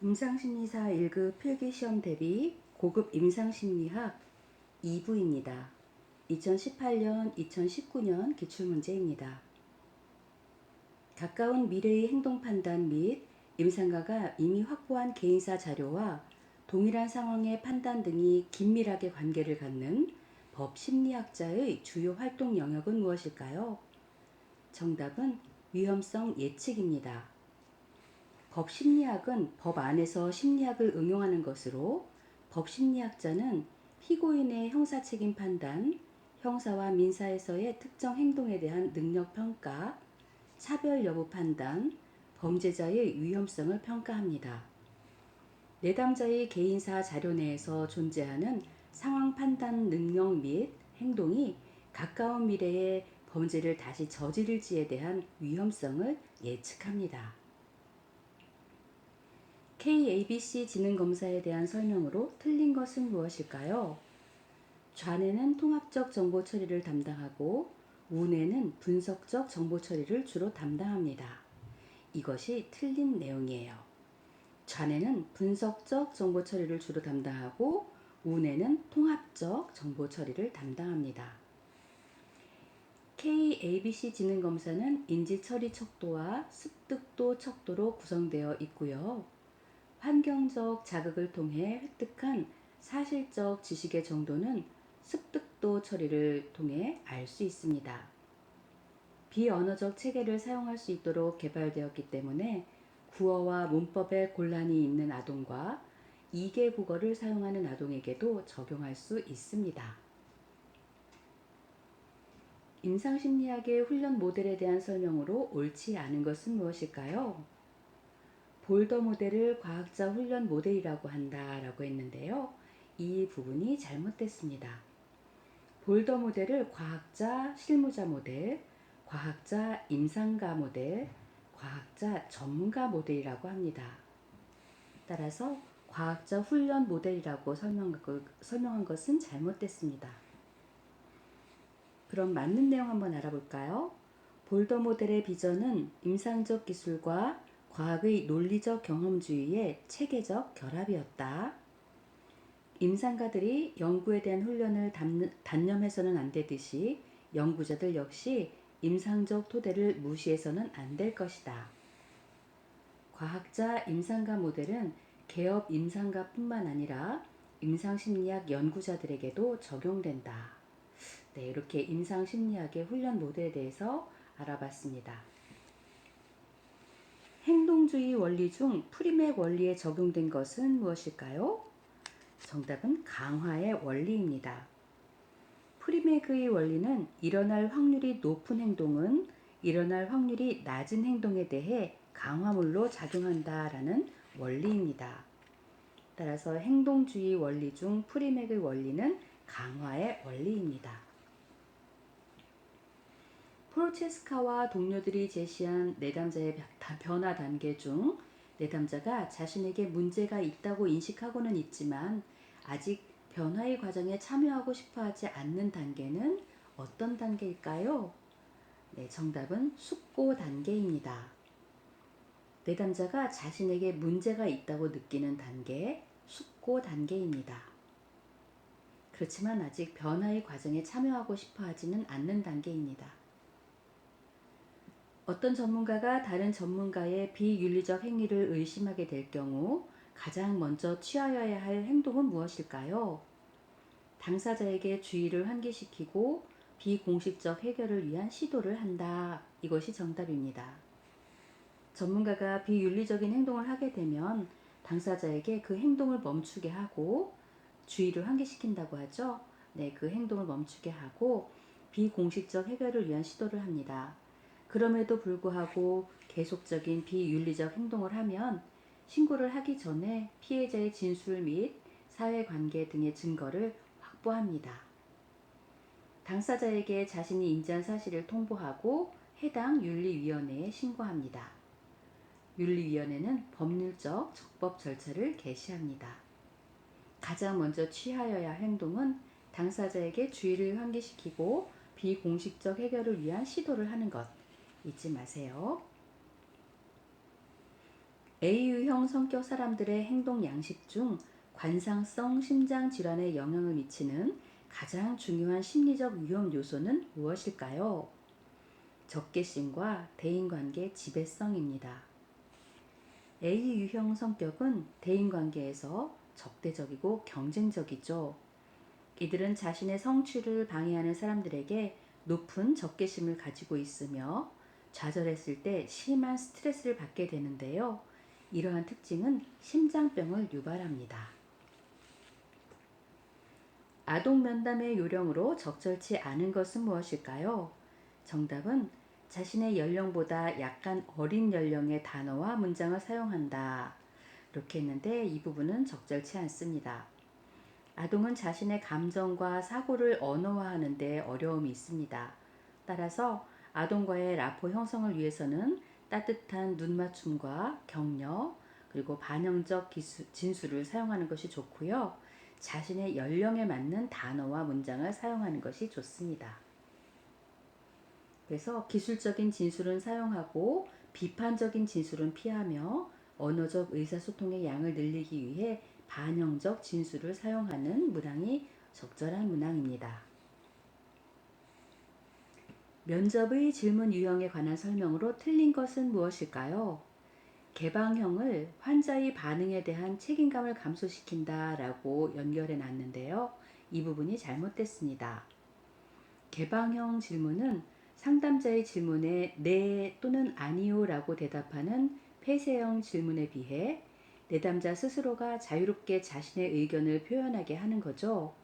임상심리사 1급 필기시험 대비 고급 임상심리학 2부입니다. 2018년, 2019년 기출문제입니다. 가까운 미래의 행동 판단 및 임상가가 이미 확보한 개인사 자료와 동일한 상황의 판단 등이 긴밀하게 관계를 갖는 법심리학자의 주요 활동 영역은 무엇일까요? 정답은 위험성 예측입니다. 법심리학은 법 안에서 심리학을 응용하는 것으로 법심리학자는 피고인의 형사책임 판단, 형사와 민사에서의 특정 행동에 대한 능력 평가, 차별 여부 판단, 범죄자의 위험성을 평가합니다. 내담자의 개인사 자료 내에서 존재하는 상황 판단 능력 및 행동이 가까운 미래에 범죄를 다시 저지를지에 대한 위험성을 예측합니다. KABC 지능검사에 대한 설명으로 틀린 것은 무엇일까요? 좌뇌는 통합적 정보 처리를 담당하고 우뇌는 분석적 정보 처리를 주로 담당합니다. 이것이 틀린 내용이에요. 좌뇌는 분석적 정보 처리를 주로 담당하고 우뇌는 통합적 정보 처리를 담당합니다. KABC 지능검사는 인지처리 척도와 습득도 척도로 구성되어 있고요. 환경적 자극을 통해 획득한 사실적 지식의 정도는 습득도 처리를 통해 알 수 있습니다. 비언어적 체계를 사용할 수 있도록 개발되었기 때문에 구어와 문법에 곤란이 있는 아동과 이계 국어를 사용하는 아동에게도 적용할 수 있습니다. 임상심리학의 훈련 모델에 대한 설명으로 옳지 않은 것은 무엇일까요? 볼더 모델을 과학자 훈련 모델이라고 한다라고 했는데요. 이 부분이 잘못됐습니다. 볼더 모델을 과학자 실무자 모델, 과학자 임상가 모델, 과학자 전문가 모델이라고 합니다. 따라서 과학자 훈련 모델이라고 설명한 것은 잘못됐습니다. 그럼 맞는 내용 한번 알아볼까요? 볼더 모델의 비전은 임상적 기술과 과학의 논리적 경험주의의 체계적 결합이었다. 임상가들이 연구에 대한 훈련을 단념해서는 안 되듯이 연구자들 역시 임상적 토대를 무시해서는 안 될 것이다. 과학자 임상가 모델은 개업 임상가뿐만 아니라 임상심리학 연구자들에게도 적용된다. 네, 이렇게 임상심리학의 훈련 모델에 대해서 알아봤습니다. 행동주의 원리 중 프리맥 원리에 적용된 것은 무엇일까요? 정답은 강화의 원리입니다. 프리맥의 원리는 일어날 확률이 높은 행동은 일어날 확률이 낮은 행동에 대해 강화물로 작용한다라는 원리입니다. 따라서 행동주의 원리 중 프리맥의 원리는 강화의 원리입니다. 프로체스카와 동료들이 제시한 내담자의 변화 단계 중 내담자가 자신에게 문제가 있다고 인식하고는 있지만 아직 변화의 과정에 참여하고 싶어 하지 않는 단계는 어떤 단계일까요? 네, 정답은 숙고 단계입니다. 내담자가 자신에게 문제가 있다고 느끼는 단계, 숙고 단계입니다. 그렇지만 아직 변화의 과정에 참여하고 싶어 하지는 않는 단계입니다. 어떤 전문가가 다른 전문가의 비윤리적 행위를 의심하게 될 경우 가장 먼저 취하여야 할 행동은 무엇일까요? 당사자에게 주의를 환기시키고 비공식적 해결을 위한 시도를 한다. 이것이 정답입니다. 전문가가 비윤리적인 행동을 하게 되면 당사자에게 그 행동을 멈추게 하고 주의를 환기시킨다고 하죠. 네, 그 행동을 멈추게 하고 비공식적 해결을 위한 시도를 합니다. 그럼에도 불구하고 계속적인 비윤리적 행동을 하면 신고를 하기 전에 피해자의 진술 및 사회관계 등의 증거를 확보합니다. 당사자에게 자신이 인지한 사실을 통보하고 해당 윤리위원회에 신고합니다. 윤리위원회는 법률적 적법 절차를 개시합니다. 가장 먼저 취하여야 할 행동은 당사자에게 주의를 환기시키고 비공식적 해결을 위한 시도를 하는 것 잊지 마세요. A유형 성격 사람들의 행동 양식 중 관상성 심장 질환에 영향을 미치는 가장 중요한 심리적 위험 요소는 무엇일까요? 적개심과 대인관계 지배성입니다. A유형 성격은 대인관계에서 적대적이고 경쟁적이죠. 이들은 자신의 성취를 방해하는 사람들에게 높은 적개심을 가지고 있으며 좌절했을 때 심한 스트레스를 받게 되는데요. 이러한 특징은 심장병을 유발합니다. 아동 면담의 요령으로 적절치 않은 것은 무엇일까요? 정답은 자신의 연령보다 약간 어린 연령의 단어와 문장을 사용한다. 이렇게 했는데 이 부분은 적절치 않습니다. 아동은 자신의 감정과 사고를 언어화하는 데 어려움이 있습니다. 따라서 아동과의 라포 형성을 위해서는 따뜻한 눈맞춤과 격려, 그리고 반영적 진술을 사용하는 것이 좋고요. 자신의 연령에 맞는 단어와 문장을 사용하는 것이 좋습니다. 그래서 기술적인 진술은 사용하고 비판적인 진술은 피하며 언어적 의사소통의 양을 늘리기 위해 반영적 진술을 사용하는 문항이 적절한 문항입니다. 면접의 질문 유형에 관한 설명으로 틀린 것은 무엇일까요? 개방형을 환자의 반응에 대한 책임감을 감소시킨다 라고 연결해 놨는데요. 이 부분이 잘못됐습니다. 개방형 질문은 상담자의 질문에 네 또는 아니요 라고 대답하는 폐쇄형 질문에 비해 내담자 스스로가 자유롭게 자신의 의견을 표현하게 하는 거죠.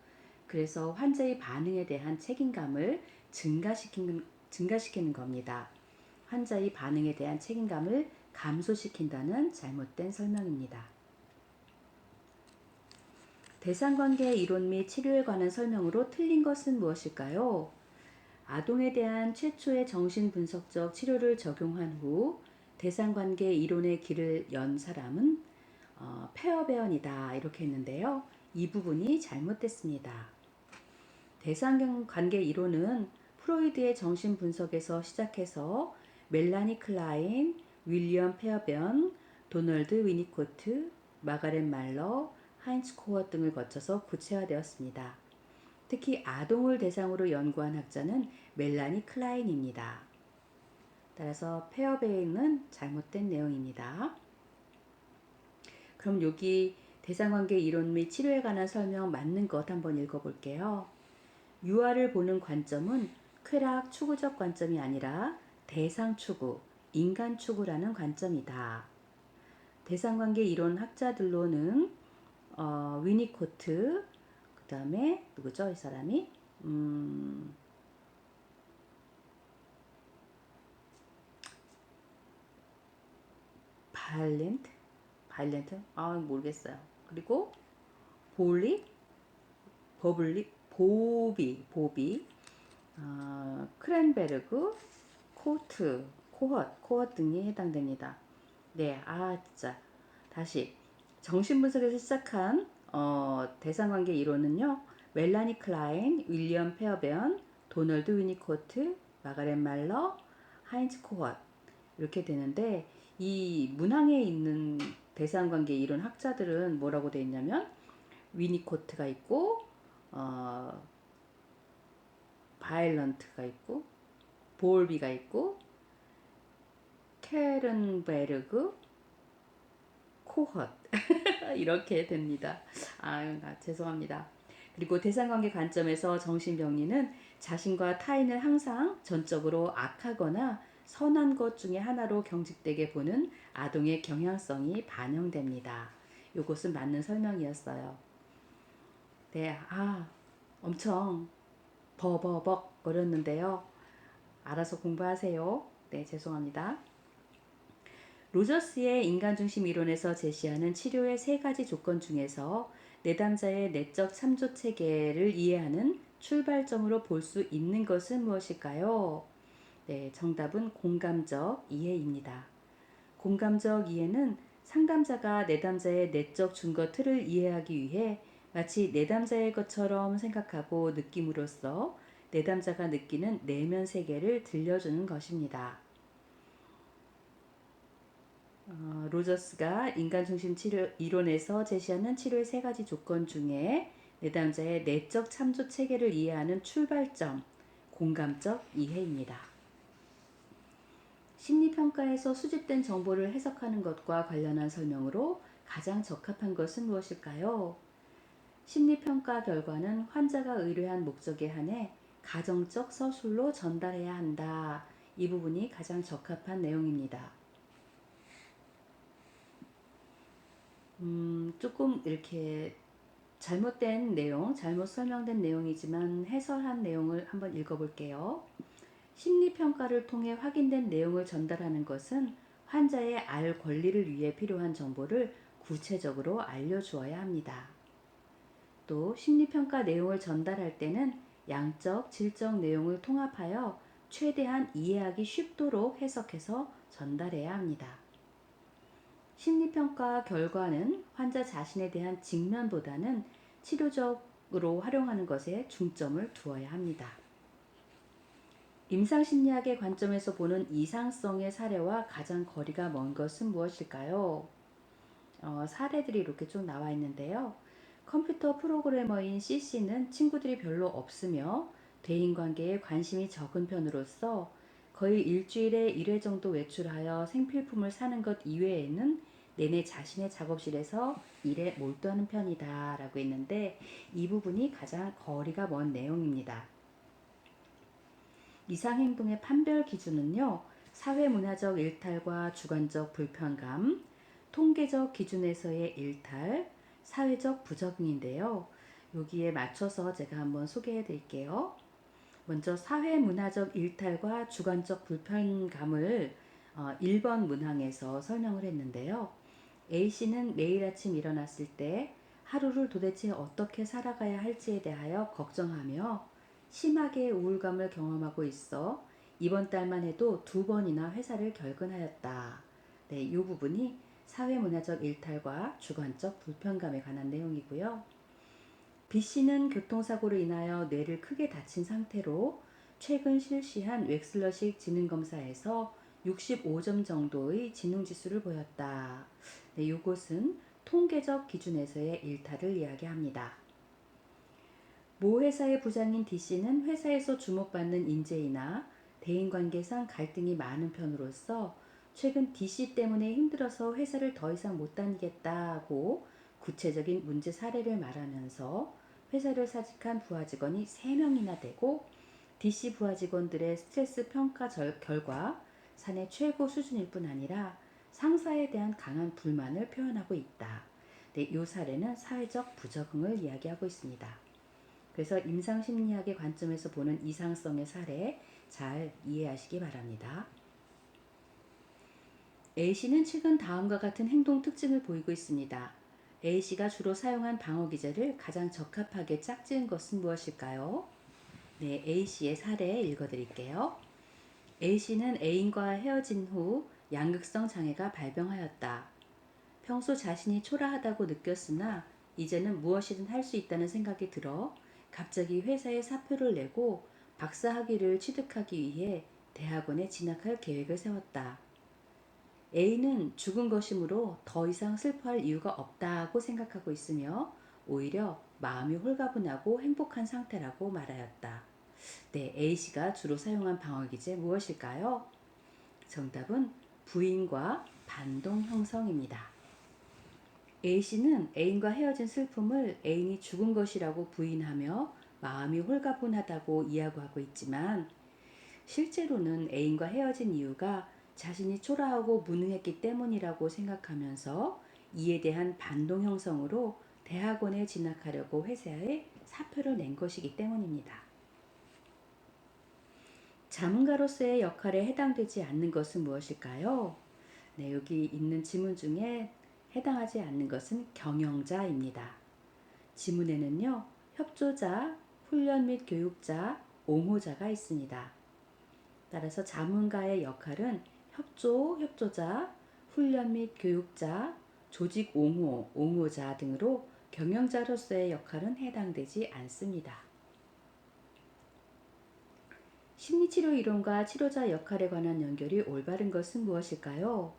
그래서 환자의 반응에 대한 책임감을 증가시키는 겁니다. 환자의 반응에 대한 책임감을 감소시킨다는 잘못된 설명입니다. 대상관계 이론 및 치료에 관한 설명으로 틀린 것은 무엇일까요? 아동에 대한 최초의 정신분석적 치료를 적용한 후 대상관계 이론의 길을 연 사람은 페어베언이다 이렇게 했는데요. 이 부분이 잘못됐습니다. 대상관계 이론은 프로이드의 정신분석에서 시작해서 멜라니 클라인, 윌리엄 페어베언, 도널드 위니코트, 마가렛 말러, 하인츠 코어 등을 거쳐서 구체화되었습니다. 특히 아동을 대상으로 연구한 학자는 멜라니 클라인입니다. 따라서 페어베인은 잘못된 내용입니다. 그럼 여기 대상관계 이론 및 치료에 관한 설명 맞는 것 한번 읽어볼게요. 유아를 보는 관점은 쾌락 추구적 관점이 아니라 대상 추구, 인간 추구라는 관점이다. 대상관계 이론 학자들로는 위니코트, 그 다음에 누구죠? 이 사람이 바일렌트? 모르겠어요. 그리고 볼리, 보비, 크랜베르그, 코헛 등이 해당됩니다. 네, 진짜. 다시. 정신분석에서 시작한 대상관계 이론은요. 멜라니 클라인, 윌리엄 페어베언, 도널드 위니코트, 마가렛 말러, 하인츠 코헛 이렇게 되는데 이 문항에 있는 대상관계 이론 학자들은 뭐라고 되어 있냐면 위니코트가 있고 바일런트가 있고 볼비가 있고 케른베르그 코헛 이렇게 됩니다. 죄송합니다. 그리고 대상관계 관점에서 정신병리는 자신과 타인을 항상 전적으로 악하거나 선한 것 중에 하나로 경직되게 보는 아동의 경향성이 반영됩니다. 이것은 맞는 설명이었어요. 네, 엄청 버버벅 거렸는데요. 알아서 공부하세요. 네, 죄송합니다. 로저스의 인간중심 이론에서 제시하는 치료의 세 가지 조건 중에서 내담자의 내적 참조 체계를 이해하는 출발점으로 볼 수 있는 것은 무엇일까요? 네, 정답은 공감적 이해입니다. 공감적 이해는 상담자가 내담자의 내적 증거 틀을 이해하기 위해 마치 내담자의 것처럼 생각하고 느낌으로써 내담자가 느끼는 내면 세계를 들려주는 것입니다. 로저스가 인간중심 치료 이론에서 제시하는 치료의 세 가지 조건 중에 내담자의 내적 참조 체계를 이해하는 출발점, 공감적 이해입니다. 심리평가에서 수집된 정보를 해석하는 것과 관련한 설명으로 가장 적합한 것은 무엇일까요? 심리평가 결과는 환자가 의뢰한 목적에 한해 가정적 서술로 전달해야 한다. 이 부분이 가장 적합한 내용입니다. 조금 이렇게 잘못된 내용, 잘못 설명된 내용이지만 해설한 내용을 한번 읽어볼게요. 심리평가를 통해 확인된 내용을 전달하는 것은 환자의 알 권리를 위해 필요한 정보를 구체적으로 알려주어야 합니다. 또 심리평가 내용을 전달할 때는 양적, 질적 내용을 통합하여 최대한 이해하기 쉽도록 해석해서 전달해야 합니다. 심리평가 결과는 환자 자신에 대한 직면보다는 치료적으로 활용하는 것에 중점을 두어야 합니다. 임상심리학의 관점에서 보는 이상성의 사례와 가장 거리가 먼 것은 무엇일까요? 사례들이 이렇게 쭉 나와 있는데요. 컴퓨터 프로그래머인 C씨는 친구들이 별로 없으며 대인관계에 관심이 적은 편으로서 거의 일주일에 1회 정도 외출하여 생필품을 사는 것 이외에는 내내 자신의 작업실에서 일에 몰두하는 편이다 라고 했는데 이 부분이 가장 거리가 먼 내용입니다. 이상행동의 판별 기준은요. 사회문화적 일탈과 주관적 불편감, 통계적 기준에서의 일탈, 사회적 부적응인데요. 여기에 맞춰서 제가 한번 소개해 드릴게요. 먼저 사회문화적 일탈과 주관적 불편감을 1번 문항에서 설명을 했는데요. A씨는 매일 아침 일어났을 때 하루를 도대체 어떻게 살아가야 할지에 대하여 걱정하며 심하게 우울감을 경험하고 있어 이번 달만 해도 2번이나 회사를 결근하였다. 네, 이 부분이 사회문화적 일탈과 주관적 불편감에 관한 내용이고요. B씨는 교통사고로 인하여 뇌를 크게 다친 상태로 최근 실시한 웩슬러식 지능검사에서 65점 정도의 지능지수를 보였다. 네, 이것은 통계적 기준에서의 일탈을 이야기합니다. 모 회사의 부장인 D씨는 회사에서 주목받는 인재이나 대인관계상 갈등이 많은 편으로서 최근 D씨 때문에 힘들어서 회사를 더 이상 못 다니겠다고 구체적인 문제 사례를 말하면서 회사를 사직한 부하 직원이 3명이나 되고 D씨 부하 직원들의 스트레스 평가 결과 사내 최고 수준일 뿐 아니라 상사에 대한 강한 불만을 표현하고 있다. 네, 이 사례는 사회적 부적응을 이야기하고 있습니다. 그래서 임상심리학의 관점에서 보는 이상성의 사례 잘 이해하시기 바랍니다. A씨는 최근 다음과 같은 행동 특징을 보이고 있습니다. A씨가 주로 사용한 방어 기제를 가장 적합하게 짝지은 것은 무엇일까요? 네, A씨의 사례 읽어드릴게요. A씨는 애인과 헤어진 후 양극성 장애가 발병하였다. 평소 자신이 초라하다고 느꼈으나 이제는 무엇이든 할 수 있다는 생각이 들어 갑자기 회사에 사표를 내고 박사학위를 취득하기 위해 대학원에 진학할 계획을 세웠다. A는 죽은 것이므로 더 이상 슬퍼할 이유가 없다고 생각하고 있으며 오히려 마음이 홀가분하고 행복한 상태라고 말하였다. 네, A씨가 주로 사용한 방어기제 무엇일까요? 정답은 부인과 반동 형성입니다. A씨는 애인과 헤어진 슬픔을 애인이 죽은 것이라고 부인하며 마음이 홀가분하다고 이야기하고 있지만 실제로는 애인과 헤어진 이유가 자신이 초라하고 무능했기 때문이라고 생각하면서 이에 대한 반동 형성으로 대학원에 진학하려고 회사에 사표를 낸 것이기 때문입니다. 자문가로서의 역할에 해당되지 않는 것은 무엇일까요? 네, 여기 있는 지문 중에 해당하지 않는 것은 경영자입니다. 지문에는요, 협조자, 훈련 및 교육자, 옹호자가 있습니다. 따라서 자문가의 역할은 협조자, 훈련 및 교육자, 조직 옹호, 옹호자 등으로 경영자로서의 역할은 해당되지 않습니다. 심리치료 이론과 치료자 역할에 관한 연결이 올바른 것은 무엇일까요?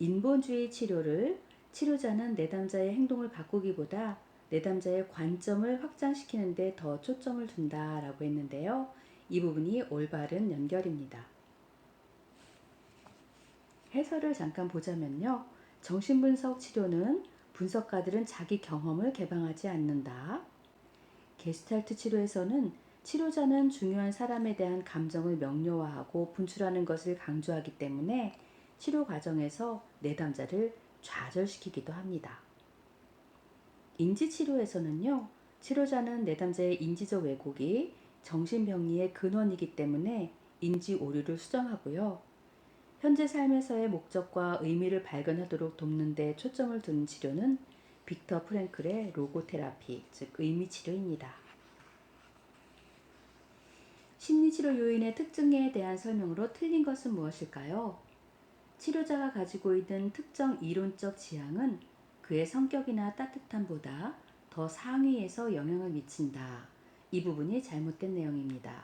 인본주의 치료를 치료자는 내담자의 행동을 바꾸기보다 내담자의 관점을 확장시키는 데 더 초점을 둔다라고 했는데요. 이 부분이 올바른 연결입니다. 해설을 잠깐 보자면요. 정신분석 치료는 분석가들은 자기 경험을 개방하지 않는다. 게스탈트 치료에서는 치료자는 중요한 사람에 대한 감정을 명료화하고 분출하는 것을 강조하기 때문에 치료 과정에서 내담자를 좌절시키기도 합니다. 인지치료에서는요. 치료자는 내담자의 인지적 왜곡이 정신병리의 근원이기 때문에 인지 오류를 수정하고요. 현재 삶에서의 목적과 의미를 발견하도록 돕는 데 초점을 둔 치료는 빅터 프랭클의 로고테라피, 즉 의미치료입니다. 심리치료 요인의 특징에 대한 설명으로 틀린 것은 무엇일까요? 치료자가 가지고 있는 특정 이론적 지향은 그의 성격이나 따뜻함보다 더 상위에서 영향을 미친다. 이 부분이 잘못된 내용입니다.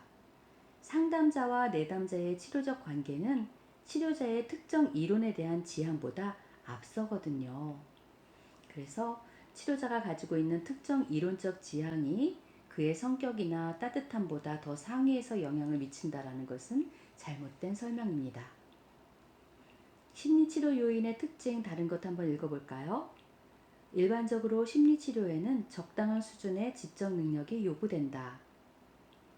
상담자와 내담자의 치료적 관계는 치료자의 특정 이론에 대한 지향보다 앞서거든요. 그래서 치료자가 가지고 있는 특정 이론적 지향이 그의 성격이나 따뜻함보다 더 상위에서 영향을 미친다라는 것은 잘못된 설명입니다. 심리치료 요인의 특징 다른 것 한번 읽어볼까요? 일반적으로 심리치료에는 적당한 수준의 지적 능력이 요구된다.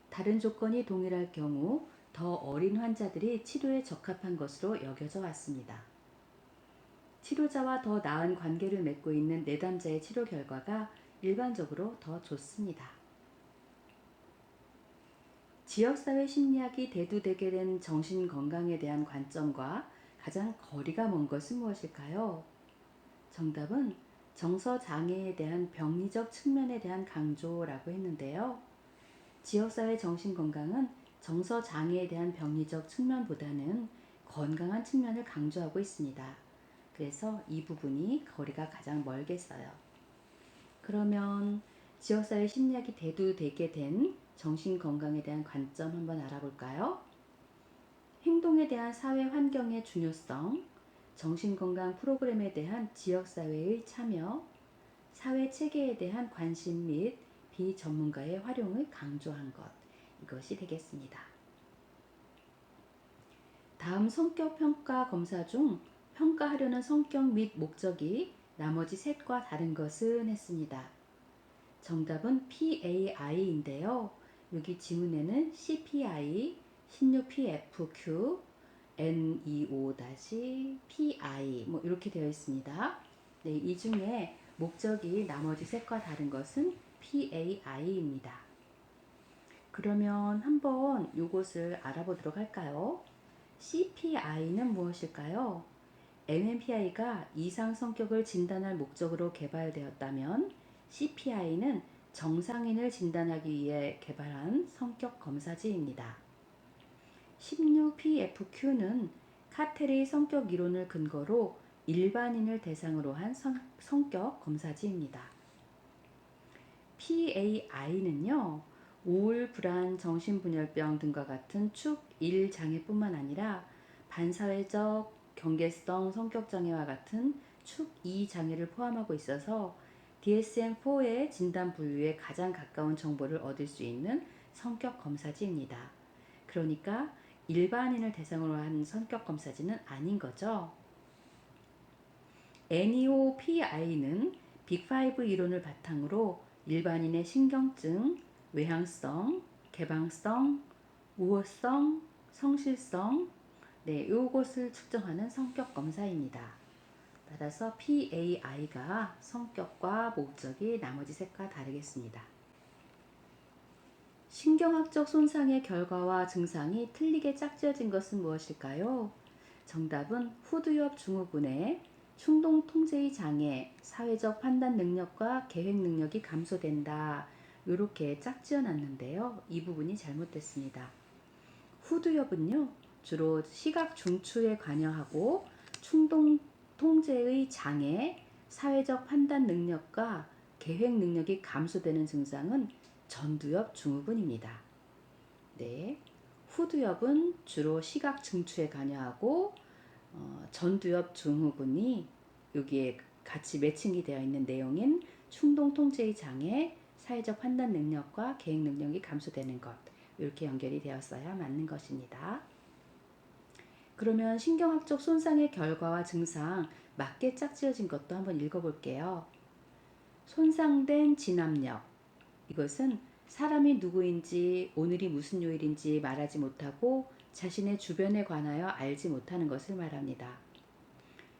다른 조건이 동일할 경우 더 어린 환자들이 치료에 적합한 것으로 여겨져 왔습니다. 치료자와 더 나은 관계를 맺고 있는 내담자의 치료 결과가 일반적으로 더 좋습니다. 지역사회 심리학이 대두되게 된 정신건강에 대한 관점과 가장 거리가 먼 것은 무엇일까요? 정답은 정서장애에 대한 병리적 측면에 대한 강조라고 했는데요. 지역사회 정신건강은 정서장애에 대한 병리적 측면보다는 건강한 측면을 강조하고 있습니다. 그래서 이 부분이 거리가 가장 멀겠어요. 그러면 지역사회 심리학이 대두되게 된 정신건강에 대한 관점 한번 알아볼까요? 행동에 대한 사회 환경의 중요성, 정신건강 프로그램에 대한 지역사회의 참여, 사회체계에 대한 관심 및 비전문가의 활용을 강조한 것, 이것이 되겠습니다. 다음 성격평가 검사 중 평가하려는 성격 및 목적이 나머지 셋과 다른 것은 했습니다. 정답은 PAI인데요. 여기 지문에는 CPI, 16PFQ, NEO-PI 이렇게 되어 있습니다. 네, 이 중에 목적이 나머지 셋과 다른 것은 PAI입니다. 그러면 한번 이것을 알아보도록 할까요? CPI는 무엇일까요? MMPI가 이상 성격을 진단할 목적으로 개발되었다면 CPI는 정상인을 진단하기 위해 개발한 성격 검사지입니다. 16PFQ는 카텔의 성격 이론을 근거로 일반인을 대상으로 한 성격 검사지입니다. PAI는요, 우울, 불안, 정신분열병 등과 같은 축 1장애뿐만 아니라 반사회적, 경계성 성격장애와 같은 축 2장애를 포함하고 있어서 DSM-4의 진단 분류에 가장 가까운 정보를 얻을 수 있는 성격 검사지입니다. 그러니까 일반인을 대상으로 한 성격 검사지는 아닌 거죠. NEO-PI는 빅5 이론을 바탕으로 일반인의 신경증, 외향성, 개방성, 우호성, 성실성, 요것을 측정하는 성격 검사입니다. 따라서 PAI가 성격과 목적이 나머지 셋과 다르겠습니다. 신경학적 손상의 결과와 증상이 틀리게 짝지어진 것은 무엇일까요? 정답은 후두엽 증후군의 충동 통제의 장애, 사회적 판단 능력과 계획 능력이 감소된다. 이렇게 짝지어 놨는데요. 이 부분이 잘못됐습니다. 후두엽은요, 주로 시각 중추에 관여하고 충동 통제의 장애, 사회적 판단 능력과 계획 능력이 감소되는 증상은 전두엽 증후군입니다. 네, 후두엽은 주로 시각 중추에 관여하고 전두엽 증후군이 여기에 같이 매칭이 되어 있는 내용인 충동 통제의 장애, 사회적 판단 능력과 계획 능력이 감소되는 것, 이렇게 연결이 되었어야 맞는 것입니다. 그러면 신경학적 손상의 결과와 증상 맞게 짝지어진 것도 한번 읽어볼게요. 손상된 진압력. 이것은 사람이 누구인지, 오늘이 무슨 요일인지 말하지 못하고 자신의 주변에 관하여 알지 못하는 것을 말합니다.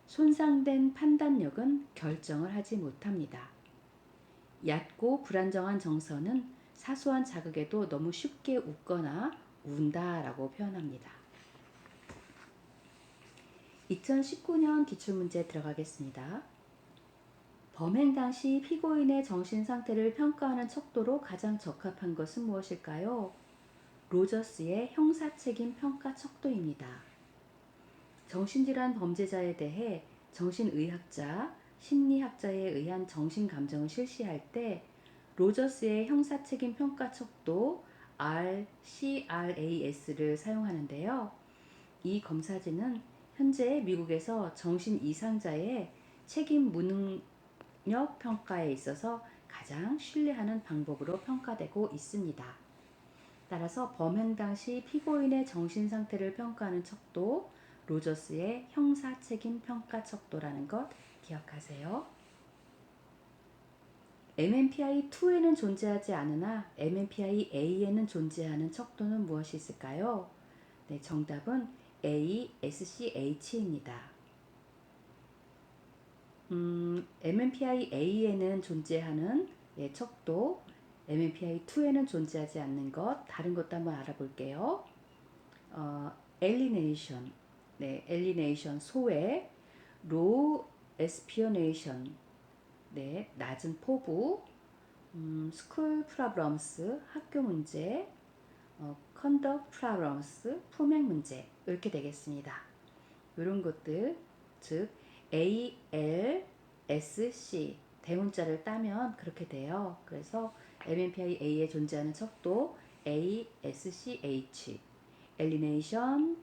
손상된 판단력은 결정을 하지 못합니다. 얕고 불안정한 정서는 사소한 자극에도 너무 쉽게 웃거나 운다라고 표현합니다. 2019년 기출문제 들어가겠습니다. 범행 당시 피고인의 정신 상태를 평가하는 척도로 가장 적합한 것은 무엇일까요? 로저스의 형사책임 평가 척도입니다. 정신질환 범죄자에 대해 정신의학자, 심리학자에 의한 정신감정을 실시할 때 로저스의 형사책임 평가 척도 RCRAS를 사용하는데요. 이 검사지는 현재 미국에서 정신 이상자의 책임 무능력 평가에 있어서 가장 신뢰하는 방법으로 평가되고 있습니다. 따라서 범행 당시 피고인의 정신 상태를 평가하는 척도 로저스의 형사 책임 평가 척도라는 것 기억하세요. MMPI-2에는 존재하지 않으나 MMPI-A에는 존재하는 척도는 무엇이 있을까요? 네, 정답은 ASCH입니다. MMPI-A에는 존재하는 척도, MMPI-2에는 존재하지 않는 것, 다른 것도 한번 알아볼게요. alienation, 네, alienation 소외, low aspiration, 네, 낮은 포부, school problems 학교 문제, conduct problems 품행 문제 이렇게 되겠습니다. 이런 것들 즉 A, L, S, C 대문자를 따면 그렇게 돼요. 그래서 MMPI-A에 존재하는 척도 A, S, C, H, alienation,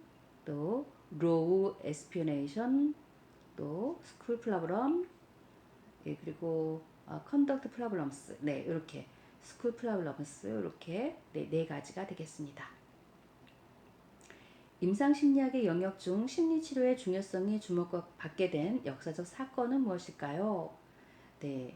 또 low aspiration, 또 school problem, 예, 그리고 conduct problems, 네, 이렇게 school problems 이렇게 네 가지가 되겠습니다. 임상심리학의 영역 중 심리치료의 중요성이 주목받게 된 역사적 사건은 무엇일까요? 네,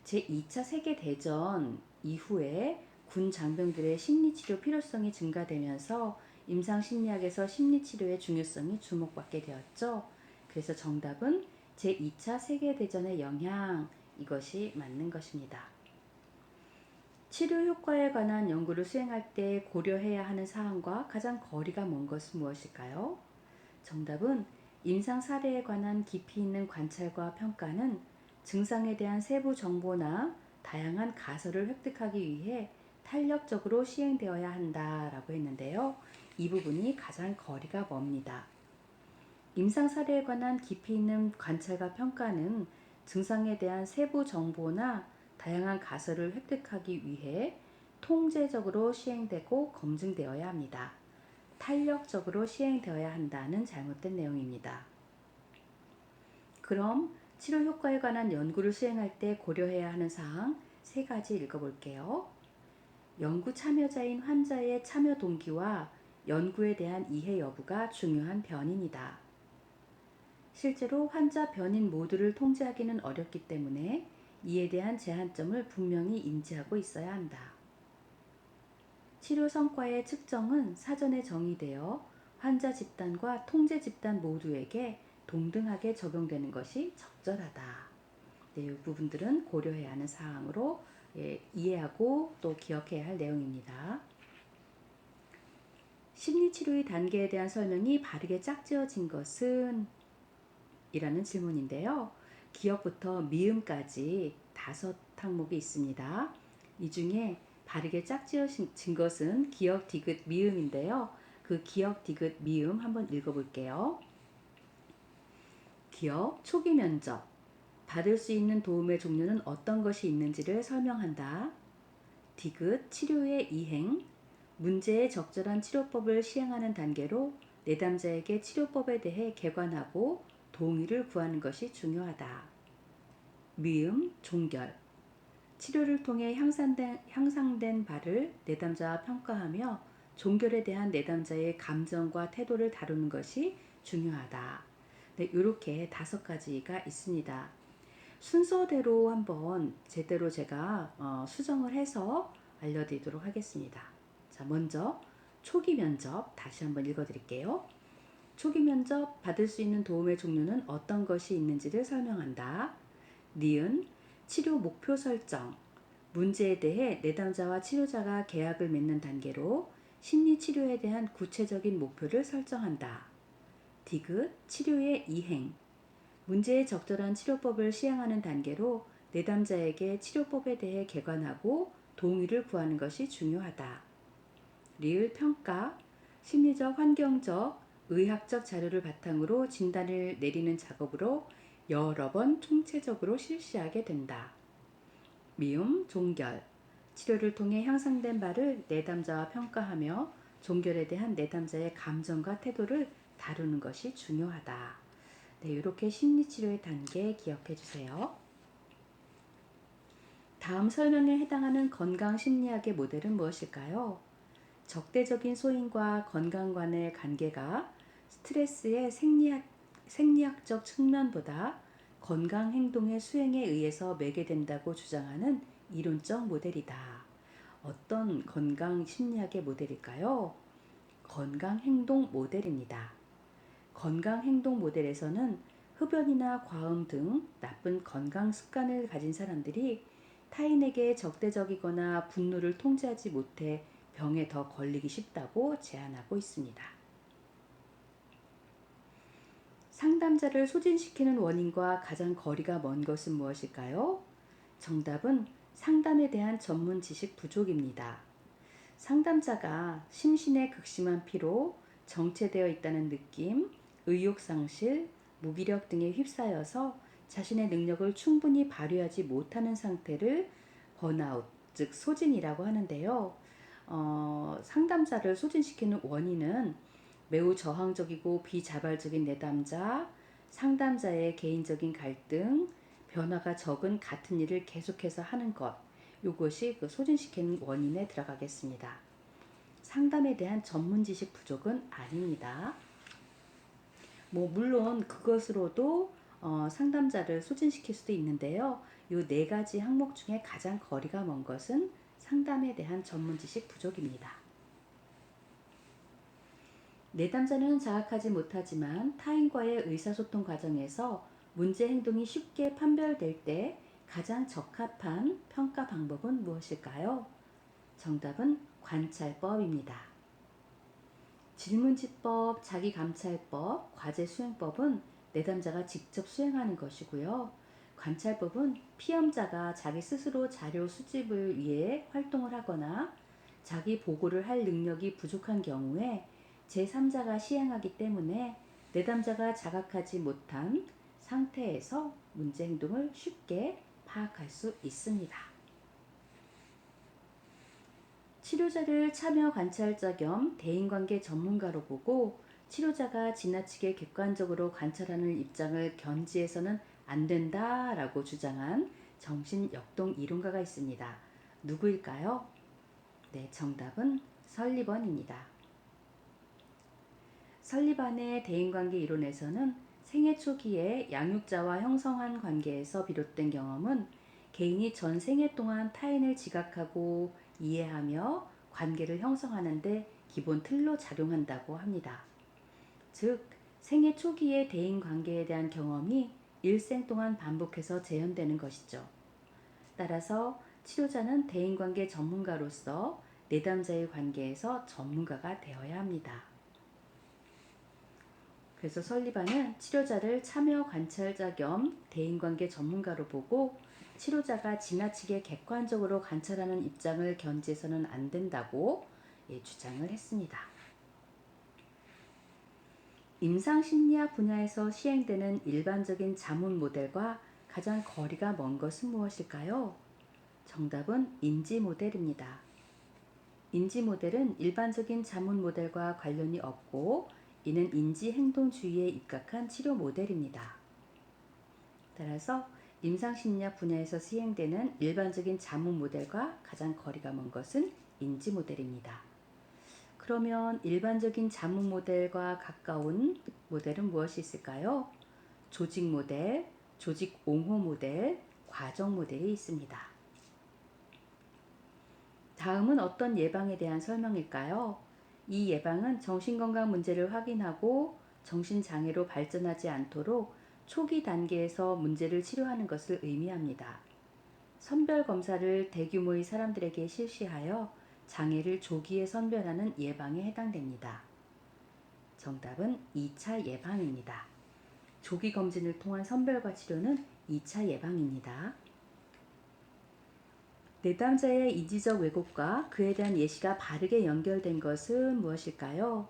제2차 세계대전 이후에 군 장병들의 심리치료 필요성이 증가되면서 임상심리학에서 심리치료의 중요성이 주목받게 되었죠. 그래서 정답은 제2차 세계대전의 영향, 이것이 맞는 것입니다. 치료 효과에 관한 연구를 수행할 때 고려해야 하는 사항과 가장 거리가 먼 것은 무엇일까요? 정답은 임상 사례에 관한 깊이 있는 관찰과 평가는 증상에 대한 세부 정보나 다양한 가설을 획득하기 위해 탄력적으로 시행되어야 한다라고 했는데요. 이 부분이 가장 거리가 멉니다. 임상 사례에 관한 깊이 있는 관찰과 평가는 증상에 대한 세부 정보나 다양한 가설을 획득하기 위해 통제적으로 시행되고 검증되어야 합니다. 탄력적으로 시행되어야 한다는 잘못된 내용입니다. 그럼 치료 효과에 관한 연구를 수행할 때 고려해야 하는 사항 3가지 읽어볼게요. 연구 참여자인 환자의 참여 동기와 연구에 대한 이해 여부가 중요한 변인이다. 실제로 환자 변인 모두를 통제하기는 어렵기 때문에 이에 대한 제한점을 분명히 인지하고 있어야 한다. 치료 성과의 측정은 사전에 정의되어 환자 집단과 통제 집단 모두에게 동등하게 적용되는 것이 적절하다. 네, 이 부분들은 고려해야 하는 사항으로 이해하고 또 기억해야 할 내용입니다. 심리치료의 단계에 대한 설명이 바르게 짝지어진 것은? 이라는 질문인데요. 기억부터 미음까지 5 항목이 있습니다. 이 중에 바르게 짝지어진 것은 기억, 디귿, 미음인데요. 그 기억, 디귿, 미음 한번 읽어볼게요. 기억, 초기 면접. 받을 수 있는 도움의 종류는 어떤 것이 있는지를 설명한다. 디귿, 치료의 이행. 문제의 적절한 치료법을 시행하는 단계로 내담자에게 치료법에 대해 개관하고 동의를 구하는 것이 중요하다. 미음, 종결. 치료를 통해 향상된 바를 내담자와 평가하며 종결에 대한 내담자의 감정과 태도를 다루는 것이 중요하다. 네, 이렇게 5가지가 있습니다. 순서대로 한번 제대로 제가 수정을 해서 알려드리도록 하겠습니다. 자, 먼저 초기 면접 다시 한번 읽어드릴게요. 초기 면접 받을 수 있는 도움의 종류는 어떤 것이 있는지를 설명한다. 니은 치료 목표 설정. 문제에 대해 내담자와 치료자가 계약을 맺는 단계로 심리치료에 대한 구체적인 목표를 설정한다. 디귿 치료의 이행. 문제에 적절한 치료법을 시행하는 단계로 내담자에게 치료법에 대해 개관하고 동의를 구하는 것이 중요하다. 리을 평가 심리적, 환경적, 의학적 자료를 바탕으로 진단을 내리는 작업으로 여러 번 총체적으로 실시하게 된다. 미움 종결 치료를 통해 향상된 바를 내담자와 평가하며 종결에 대한 내담자의 감정과 태도를 다루는 것이 중요하다. 네, 이렇게 심리치료의 단계 기억해 주세요. 다음 설명에 해당하는 건강심리학의 모델은 무엇일까요? 적대적인 소인과 건강 간의 관계가 스트레스의 생리학적 측면보다 건강 행동의 수행에 의해서 매개된다고 주장하는 이론적 모델이다. 어떤 건강 심리학의 모델일까요? 건강 행동 모델입니다. 건강 행동 모델에서는 흡연이나 과음 등 나쁜 건강 습관을 가진 사람들이 타인에게 적대적이거나 분노를 통제하지 못해 병에 더 걸리기 쉽다고 제안하고 있습니다. 상담자를 소진시키는 원인과 가장 거리가 먼 것은 무엇일까요? 정답은 상담에 대한 전문 지식 부족입니다. 상담자가 심신의 극심한 피로, 정체되어 있다는 느낌, 의욕상실, 무기력 등에 휩싸여서 자신의 능력을 충분히 발휘하지 못하는 상태를 번아웃, 즉 소진이라고 하는데요. 상담자를 소진시키는 원인은 매우 저항적이고 비자발적인 내담자, 상담자의 개인적인 갈등, 변화가 적은 같은 일을 계속해서 하는 것, 이것이 그 소진시키는 원인에 들어가겠습니다. 상담에 대한 전문 지식 부족은 아닙니다. 물론 그것으로도 상담자를 소진시킬 수도 있는데요. 이 4가지 항목 중에 가장 거리가 먼 것은 상담에 대한 전문 지식 부족입니다. 내담자는 자각하지 못하지만 타인과의 의사소통 과정에서 문제 행동이 쉽게 판별될 때 가장 적합한 평가 방법은 무엇일까요? 정답은 관찰법입니다. 질문지법, 자기감찰법, 과제수행법은 내담자가 직접 수행하는 것이고요. 관찰법은 피험자가 자기 스스로 자료 수집을 위해 활동을 하거나 자기 보고를 할 능력이 부족한 경우에 제3자가 시행하기 때문에 내담자가 자각하지 못한 상태에서 문제 행동을 쉽게 파악할 수 있습니다. 치료자를 참여 관찰자 겸 대인관계 전문가로 보고 치료자가 지나치게 객관적으로 관찰하는 입장을 견지해서는 안 된다라고 주장한 정신역동 이론가가 있습니다. 누구일까요? 네, 정답은 설리번입니다. 설리반의 대인관계 이론에서는 생애 초기에 양육자와 형성한 관계에서 비롯된 경험은 개인이 전 생애 동안 타인을 지각하고 이해하며 관계를 형성하는 데 기본 틀로 작용한다고 합니다. 즉, 생애 초기의 대인관계에 대한 경험이 일생 동안 반복해서 재현되는 것이죠. 따라서 치료자는 대인관계 전문가로서 내담자의 관계에서 전문가가 되어야 합니다. 그래서 설리반은 치료자를 참여 관찰자 겸 대인관계 전문가로 보고 치료자가 지나치게 객관적으로 관찰하는 입장을 견지해서는 안 된다고 주장을 했습니다. 임상심리학 분야에서 시행되는 일반적인 자문 모델과 가장 거리가 먼 것은 무엇일까요? 정답은 인지 모델입니다. 인지 모델은 일반적인 자문 모델과 관련이 없고 이는 인지행동주의에 입각한 치료 모델입니다. 따라서 임상심리학 분야에서 시행되는 일반적인 자문 모델과 가장 거리가 먼 것은 인지 모델입니다. 그러면 일반적인 자문 모델과 가까운 모델은 무엇이 있을까요? 조직 모델, 조직 옹호 모델, 과정 모델이 있습니다. 다음은 어떤 예방에 대한 설명일까요? 이 예방은 정신건강 문제를 확인하고 정신장애로 발전하지 않도록 초기 단계에서 문제를 치료하는 것을 의미합니다. 선별검사를 대규모의 사람들에게 실시하여 장애를 조기에 선별하는 예방에 해당됩니다. 정답은 2차 예방입니다. 조기 검진을 통한 선별과 치료는 2차 예방입니다. 내담자의 인지적 왜곡과 그에 대한 예시가 바르게 연결된 것은 무엇일까요?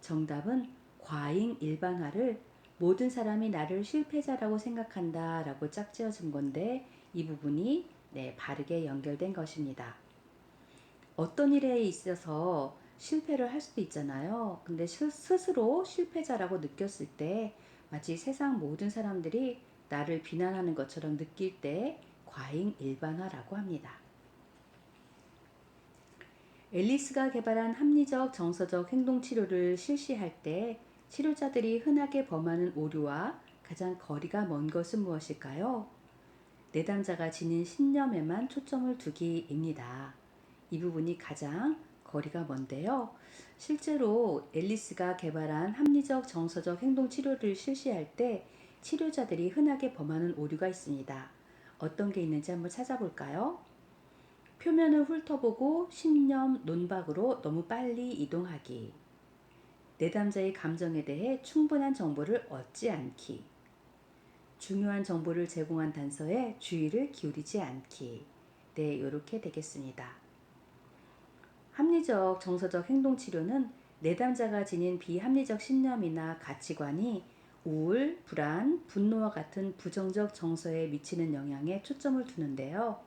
정답은 과잉 일반화를 모든 사람이 나를 실패자라고 생각한다 라고 짝지어준 건데 이 부분이 바르게 연결된 것입니다. 어떤 일에 있어서 실패를 할 수도 있잖아요. 근데 스스로 실패자라고 느꼈을 때 마치 세상 모든 사람들이 나를 비난하는 것처럼 느낄 때 과잉 일반화라고 합니다. 앨리스가 개발한 합리적 정서적 행동 치료를 실시할 때 치료자들이 흔하게 범하는 오류와 가장 거리가 먼 것은 무엇일까요? 내담자가 지닌 신념에만 초점을 두기입니다. 이 부분이 가장 거리가 먼데요. 실제로 앨리스가 개발한 합리적 정서적 행동 치료를 실시할 때 치료자들이 흔하게 범하는 오류가 있습니다. 어떤 게 있는지 한번 찾아볼까요? 표면을 훑어보고 신념, 논박으로 너무 빨리 이동하기. 내담자의 감정에 대해 충분한 정보를 얻지 않기. 중요한 정보를 제공한 단서에 주의를 기울이지 않기. 네, 이렇게 되겠습니다. 합리적 정서적 행동 치료는 내담자가 지닌 비합리적 신념이나 가치관이 우울, 불안, 분노와 같은 부정적 정서에 미치는 영향에 초점을 두는데요.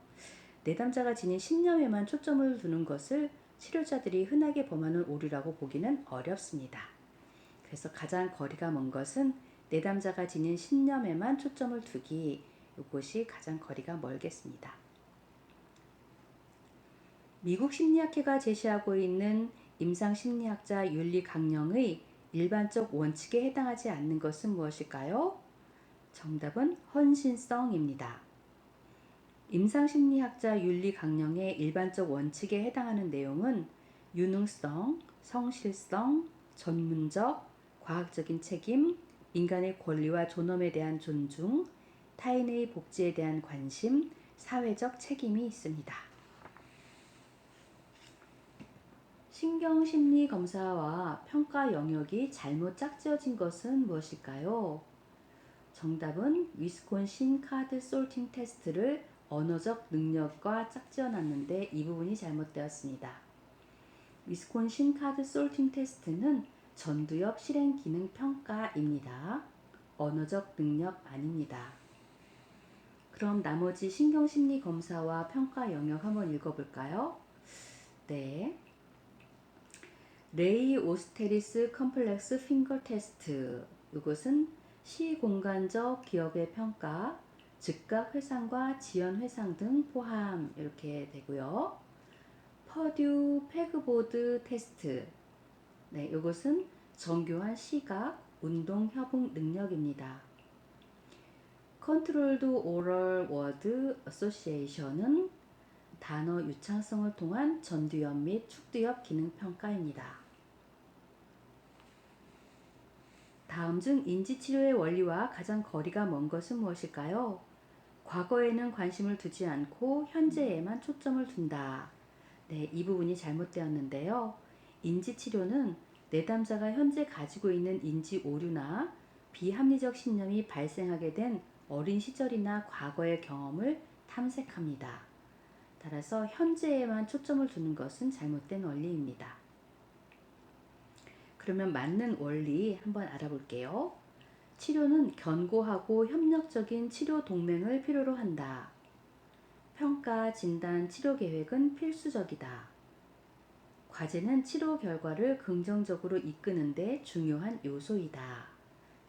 내담자가 지닌 신념에만 초점을 두는 것을 치료자들이 흔하게 범하는 오류라고 보기는 어렵습니다. 그래서 가장 거리가 먼 것은 내담자가 지닌 신념에만 초점을 두기, 이것이 가장 거리가 멀겠습니다. 미국 심리학회가 제시하고 있는 임상심리학자 윤리 강령의 일반적 원칙에 해당하지 않는 것은 무엇일까요? 정답은 헌신성입니다. 임상심리학자 윤리 강령의 일반적 원칙에 해당하는 내용은 유능성, 성실성, 전문적, 과학적인 책임, 인간의 권리와 존엄에 대한 존중, 타인의 복지에 대한 관심, 사회적 책임이 있습니다. 신경심리검사와 평가 영역이 잘못 짝지어진 것은 무엇일까요? 정답은 위스콘신 카드 솔팅 테스트를 언어적 능력과 짝지어놨는데 이 부분이 잘못되었습니다. 위스콘신 카드 솔팅 테스트는 전두엽 실행 기능 평가입니다. 언어적 능력 아닙니다. 그럼 나머지 신경심리 검사와 평가 영역 한번 읽어볼까요? 네. 레이 오스테리스 컴플렉스 핑거 테스트. 이것은 시공간적 기억의 평가, 즉각 회상과 지연 회상 등 포함 이렇게 되고요. 퍼듀 패그보드 테스트. 네, 이것은 정교한 시각, 운동 협응 능력입니다. 컨트롤드 오럴 워드 어소시에이션은 단어 유창성을 통한 전두엽 및 축두엽 기능 평가입니다. 다음 중 인지치료의 원리와 가장 거리가 먼 것은 무엇일까요? 과거에는 관심을 두지 않고 현재에만 초점을 둔다. 네, 이 부분이 잘못되었는데요. 인지치료는 내담자가 현재 가지고 있는 인지 오류나 비합리적 신념이 발생하게 된 어린 시절이나 과거의 경험을 탐색합니다. 따라서 현재에만 초점을 두는 것은 잘못된 원리입니다. 그러면 맞는 원리 한번 알아볼게요. 치료는 견고하고 협력적인 치료 동맹을 필요로 한다. 평가, 진단, 치료 계획은 필수적이다. 과제는 치료 결과를 긍정적으로 이끄는 데 중요한 요소이다.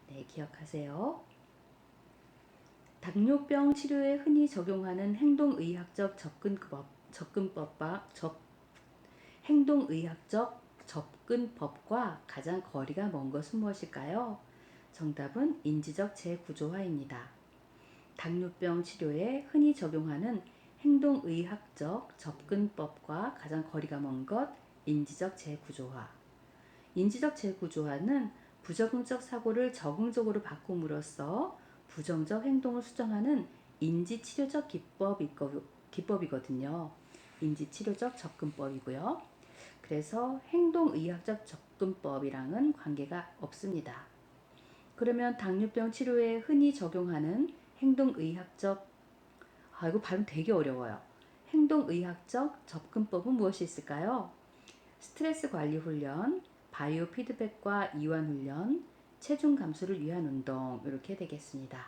네, 기억하세요. 당뇨병 치료에 흔히 적용하는 행동의학적 접근법과 가장 거리가 먼 것은 무엇일까요? 정답은 인지적 재구조화입니다. 당뇨병 치료에 흔히 적용하는 행동의학적 접근법과 가장 거리가 먼 것, 인지적 재구조화. 인지적 재구조화는 부적응적 사고를 적응적으로 바꿈으로써 부정적 행동을 수정하는 인지치료적 기법이거든요. 인지치료적 접근법이고요. 그래서 행동의학적 접근법이랑은 관계가 없습니다. 그러면 당뇨병 치료에 흔히 적용하는 이거 발음 되게 어려워요. 행동의학적 접근법은 무엇이 있을까요? 스트레스 관리 훈련, 바이오 피드백과 이완 훈련, 체중 감소를 위한 운동, 이렇게 되겠습니다.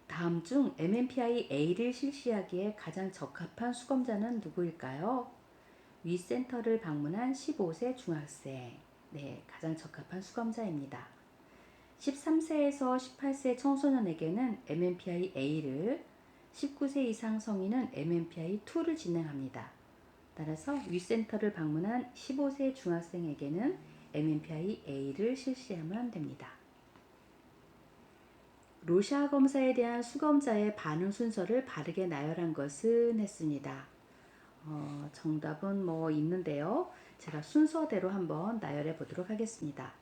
다음 중 MMPI-A를 실시하기에 가장 적합한 수검자는 누구일까요? 위 센터를 방문한 15세 중학생. 네, 가장 적합한 수검자입니다. 13세에서 18세 청소년에게는 MMPI-A를, 19세 이상 성인은 MMPI-2를 진행합니다. 따라서 위센터를 방문한 15세 중학생에게는 MMPI-A를 실시하면 됩니다. 로샤 검사에 대한 수검자의 반응 순서를 바르게 나열한 것은 했습니다. 정답은 있는데요. 제가 순서대로 한번 나열해 보도록 하겠습니다.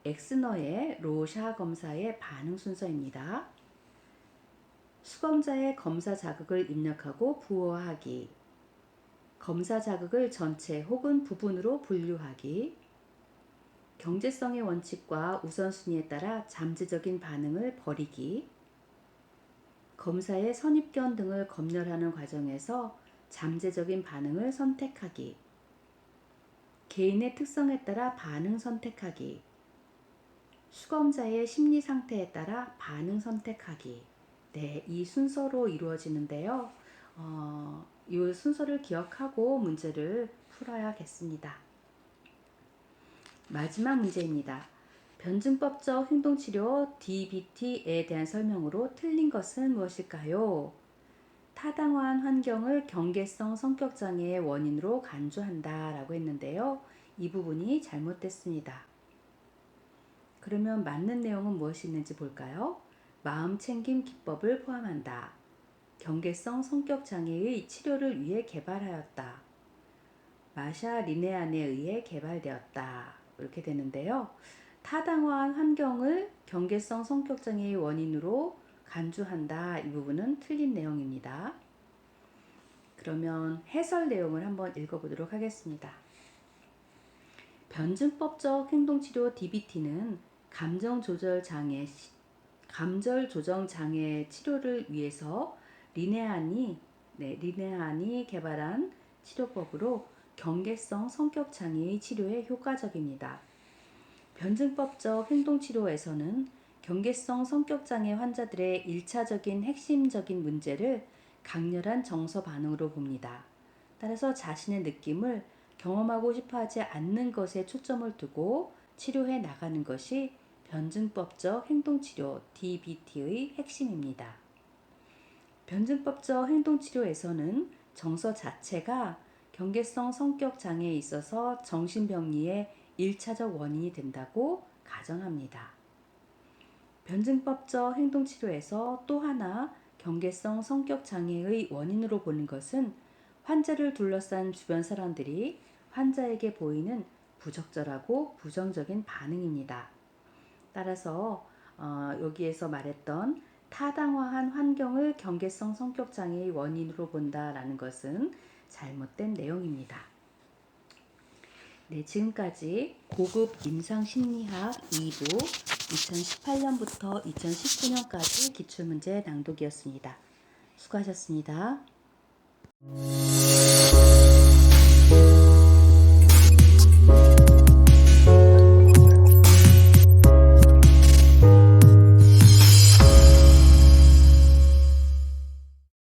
엑스너의 로샤 검사의 반응 순서입니다. 수검자의 검사 자극을 입력하고 부호하기, 검사 자극을 전체 혹은 부분으로 분류하기, 경제성의 원칙과 우선순위에 따라 잠재적인 반응을 버리기, 검사의 선입견 등을 검열하는 과정에서 잠재적인 반응을 선택하기, 개인의 특성에 따라 반응 선택하기, 수검자의 심리 상태에 따라 반응 선택하기. 네, 이 순서로 이루어지는데요. 이 순서를 기억하고 문제를 풀어야겠습니다. 마지막 문제입니다. 변증법적 행동치료 DBT에 대한 설명으로 틀린 것은 무엇일까요? 타당한 환경을 경계성 성격장애의 원인으로 간주한다 라고 했는데요. 이 부분이 잘못됐습니다. 그러면 맞는 내용은 무엇이 있는지 볼까요? 마음챙김 기법을 포함한다. 경계성 성격장애의 치료를 위해 개발하였다. 마샤 리네안에 의해 개발되었다. 이렇게 되는데요. 타당한 환경을 경계성 성격장애의 원인으로 간주한다. 이 부분은 틀린 내용입니다. 그러면 해설 내용을 한번 읽어보도록 하겠습니다. 변증법적 행동치료 DBT는 감정 조정 장애 치료를 위해서 리네안이 개발한 치료법으로 경계성 성격 장애의 치료에 효과적입니다. 변증법적 행동치료에서는 경계성 성격 장애 환자들의 1차적인 핵심적인 문제를 강렬한 정서 반응으로 봅니다. 따라서 자신의 느낌을 경험하고 싶어 하지 않는 것에 초점을 두고 치료해 나가는 것이 변증법적 행동치료 DBT의 핵심입니다. 변증법적 행동치료에서는 정서 자체가 경계성 성격 장애에 있어서 정신병리의 1차적 원인이 된다고 가정합니다. 변증법적 행동치료에서 또 하나 경계성 성격 장애의 원인으로 보는 것은 환자를 둘러싼 주변 사람들이 환자에게 보이는 부적절하고 부정적인 반응입니다. 따라서 여기에서 말했던 타당화한 환경을 경계성 성격 장애의 원인으로 본다라는 것은 잘못된 내용입니다. 네, 지금까지 고급 임상심리학 2부 2018년부터 2019년까지 기출문제 낭독이었습니다. 수고하셨습니다.